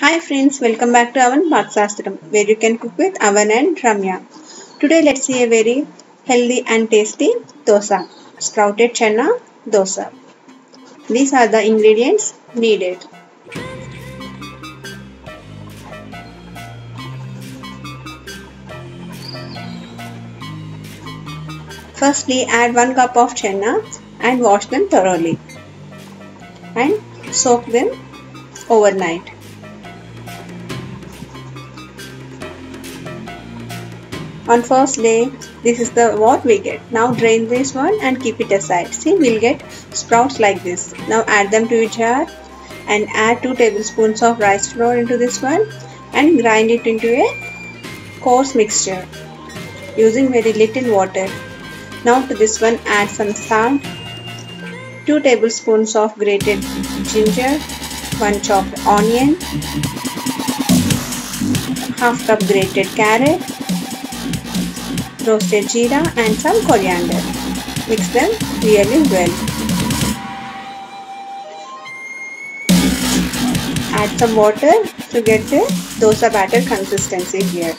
Hi friends, welcome back to AvanPakasastram, where you can cook with Avan and Ramya. Today let's see a very healthy and tasty dosa, sprouted Channa Dosa. These are the ingredients needed. Firstly, add 1 cup of Channa and wash them thoroughly and soak them overnight. On first day, this is the what we get. Now drain this one and keep it aside. See, we'll get sprouts like this. Now add them to a jar and add 2 tablespoons of rice flour into this one and grind it into a coarse mixture using very little water. Now to this one add some salt, 2 tablespoons of grated ginger, 1 chopped onion, half cup grated carrot, roasted jeera and some coriander. Mix them really well. Add some water to get the dosa batter consistency here.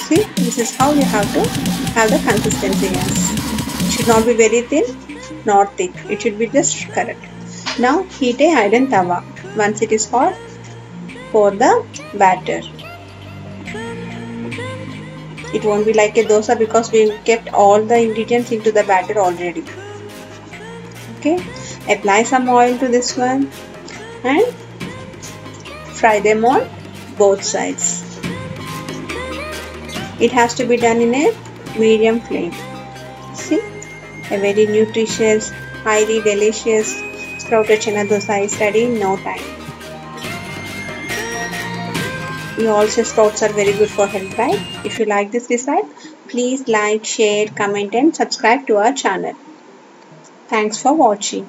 See, this is how you have to have the consistency. It should not be very thin nor thick. It should be just correct. Now heat a iron tawa. Once it is hot, pour the batter. It won't be like a dosa because we kept all the ingredients into the batter already. Okay, apply some oil to this one and fry them on both sides. It has to be done in a medium flame. See, a very nutritious, highly delicious sprouted Channa Dosa is ready in no time. You all say sprouts are very good for health, right? If you like this recipe, please like, share, comment and subscribe to our channel. Thanks for watching.